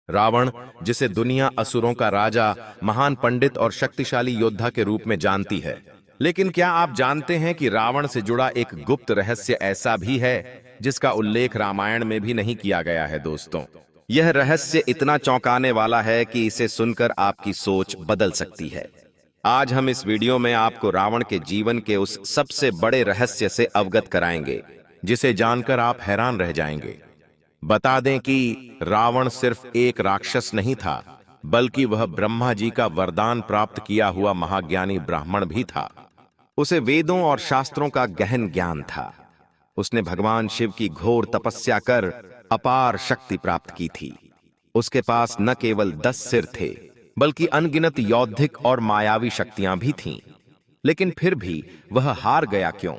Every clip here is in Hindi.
रावण, जिसे दुनिया असुरों का राजा, महान पंडित और शक्तिशाली योद्धा के रूप में जानती है। लेकिन क्या आप जानते हैं कि रावण से जुड़ा एक गुप्त रहस्य ऐसा भी है जिसका उल्लेख रामायण में भी नहीं किया गया है दोस्तों। यह रहस्य इतना चौंकाने वाला है कि इसे सुनकर आपकी सोच बदल सकती है। आज हम इस वीडियो में आपको रावण के जीवन के उस सबसे बड़े रहस्य से अवगत कराएंगे जिसे जानकर आप हैरान रह जाएंगे। बता दें कि रावण सिर्फ एक राक्षस नहीं था, बल्कि वह ब्रह्मा जी का वरदान प्राप्त किया हुआ महाज्ञानी ब्राह्मण भी था। उसे वेदों और शास्त्रों का गहन ज्ञान था। उसने भगवान शिव की घोर तपस्या कर अपार शक्ति प्राप्त की थी। उसके पास न केवल 10 सिर थे, बल्कि अनगिनत यौद्धिक और मायावी शक्तियां भी थीं। लेकिन फिर भी वह हार गया क्यों?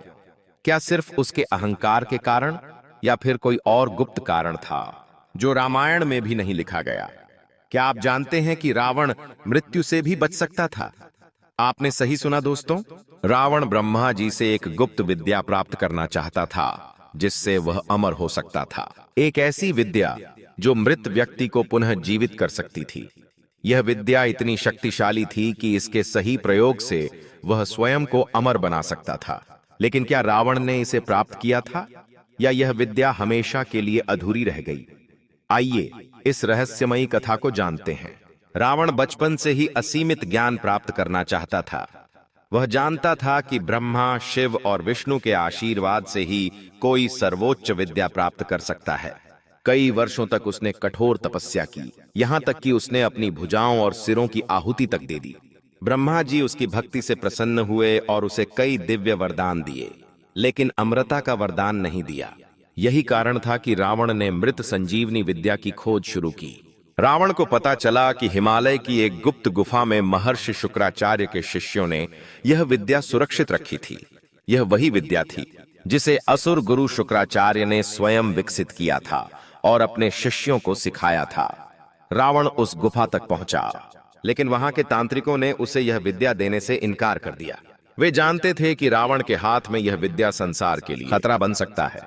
क्या सिर्फ उसके अहंकार के कारण, या फिर कोई और गुप्त कारण था जो रामायण में भी नहीं लिखा गया? क्या आप जानते हैं कि रावण मृत्यु से भी बच सकता था? आपने सही सुना दोस्तों। रावण ब्रह्मा जी से एक गुप्त विद्या प्राप्त करना चाहता था जिससे वह अमर हो सकता था। एक ऐसी विद्या जो मृत व्यक्ति को पुनः जीवित कर सकती थी। यह विद्या इतनी शक्तिशाली थी कि इसके सही प्रयोग से वह स्वयं को अमर बना सकता था। लेकिन क्या रावण ने इसे प्राप्त किया था, या यह विद्या हमेशा के लिए अधूरी रह गई? आइए इस रहस्यमयी कथा को जानते हैं। रावण बचपन से ही असीमित ज्ञान प्राप्त करना चाहता था। वह जानता था कि ब्रह्मा, शिव और विष्णु के आशीर्वाद से ही कोई सर्वोच्च विद्या प्राप्त कर सकता है। कई वर्षों तक उसने कठोर तपस्या की, यहां तक कि उसने अपनी भुजाओं और सिरों की आहुति तक दे दी। ब्रह्मा जी उसकी भक्ति से प्रसन्न हुए और उसे कई दिव्य वरदान दिए, लेकिन अमरता का वरदान नहीं दिया। यही कारण था कि रावण ने मृत संजीवनी विद्या की खोज शुरू की। रावण को पता चला कि हिमालय की एक गुप्त गुफा में महर्षि शुक्राचार्य के शिष्यों ने यह विद्या सुरक्षित रखी थी। यह वही विद्या थी जिसे असुर गुरु शुक्राचार्य ने स्वयं विकसित किया था और अपने शिष्यों को सिखाया था। रावण उस गुफा तक पहुंचा, लेकिन वहां के तांत्रिकों ने उसे यह विद्या देने से इनकार कर दिया। वे जानते थे कि रावण के हाथ में यह विद्या संसार के लिए खतरा बन सकता है।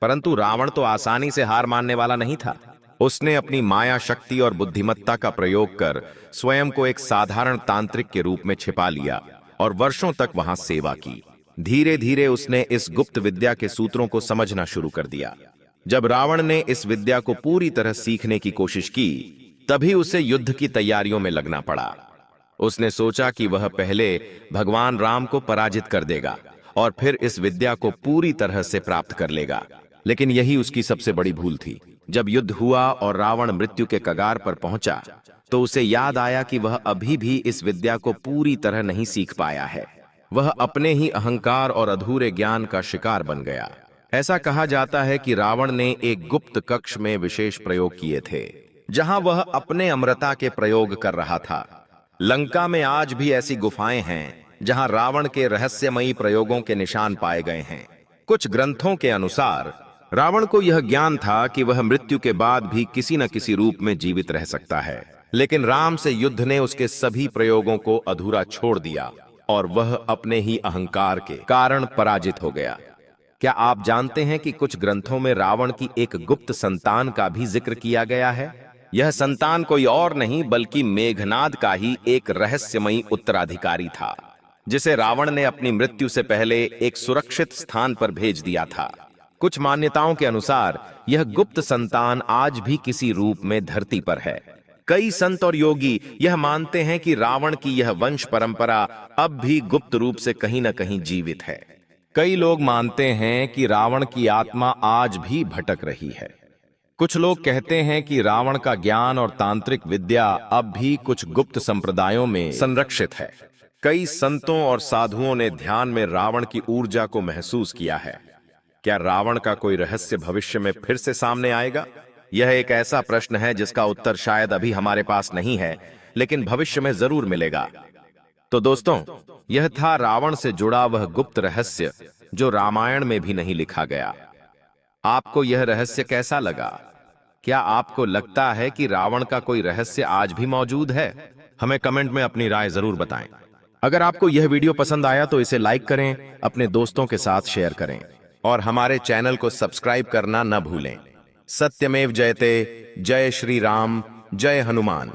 परंतु रावण तो आसानी से हार मानने वाला नहीं था। उसने अपनी माया शक्ति और बुद्धिमत्ता का प्रयोग कर स्वयं को एक साधारण तांत्रिक के रूप में छिपा लिया और वर्षों तक वहां सेवा की। धीरे धीरे उसने इस गुप्त विद्या के सूत्रों को समझना शुरू कर दिया। जब रावण ने इस विद्या को पूरी तरह सीखने की कोशिश की, तभी उसे युद्ध की तैयारियों में लगना पड़ा। उसने सोचा कि वह पहले भगवान राम को पराजित कर देगा और फिर इस विद्या को पूरी तरह से प्राप्त कर लेगा। लेकिन यही उसकी सबसे बड़ी भूल थी। जब युद्ध हुआ और रावण मृत्यु के कगार पर पहुंचा, तो उसे याद आया कि वह अभी भी इस विद्या को पूरी तरह नहीं सीख पाया है। वह अपने ही अहंकार और अधूरे ज्ञान का शिकार बन गया। ऐसा कहा जाता है कि रावण ने एक गुप्त कक्ष में विशेष प्रयोग किए थे, जहां वह अपने अमरता के प्रयोग कर रहा था। लंका में आज भी ऐसी गुफाएं हैं जहां रावण के रहस्यमयी प्रयोगों के निशान पाए गए हैं। कुछ ग्रंथों के अनुसार रावण को यह ज्ञान था कि वह मृत्यु के बाद भी किसी न किसी रूप में जीवित रह सकता है। लेकिन राम से युद्ध ने उसके सभी प्रयोगों को अधूरा छोड़ दिया और वह अपने ही अहंकार के कारण पराजित हो गया। क्या आप जानते हैं कि कुछ ग्रंथों में रावण की एक गुप्त संतान का भी जिक्र किया गया है? यह संतान कोई और नहीं बल्कि मेघनाद का ही एक रहस्यमयी उत्तराधिकारी था, जिसे रावण ने अपनी मृत्यु से पहले एक सुरक्षित स्थान पर भेज दिया था। कुछ मान्यताओं के अनुसार यह गुप्त संतान आज भी किसी रूप में धरती पर है। कई संत और योगी यह मानते हैं कि रावण की यह वंश परंपरा अब भी गुप्त रूप से कहीं न कहीं जीवित है। कई लोग मानते हैं कि रावण की आत्मा आज भी भटक रही है। कुछ लोग कहते हैं कि रावण का ज्ञान और तांत्रिक विद्या अब भी कुछ गुप्त संप्रदायों में संरक्षित है। कई संतों और साधुओं ने ध्यान में रावण की ऊर्जा को महसूस किया है। क्या रावण का कोई रहस्य भविष्य में फिर से सामने आएगा? यह एक ऐसा प्रश्न है जिसका उत्तर शायद अभी हमारे पास नहीं है, लेकिन भविष्य में जरूर मिलेगा। तो दोस्तों, यह था रावण से जुड़ा वह गुप्त रहस्य जो रामायण में भी नहीं लिखा गया। आपको यह रहस्य कैसा लगा? क्या आपको लगता है कि रावण का कोई रहस्य आज भी मौजूद है? हमें कमेंट में अपनी राय जरूर बताएं। अगर आपको यह वीडियो पसंद आया तो इसे लाइक करें, अपने दोस्तों के साथ शेयर करें और हमारे चैनल को सब्सक्राइब करना न भूलें। सत्यमेव जयते। जय श्री राम। जय हनुमान।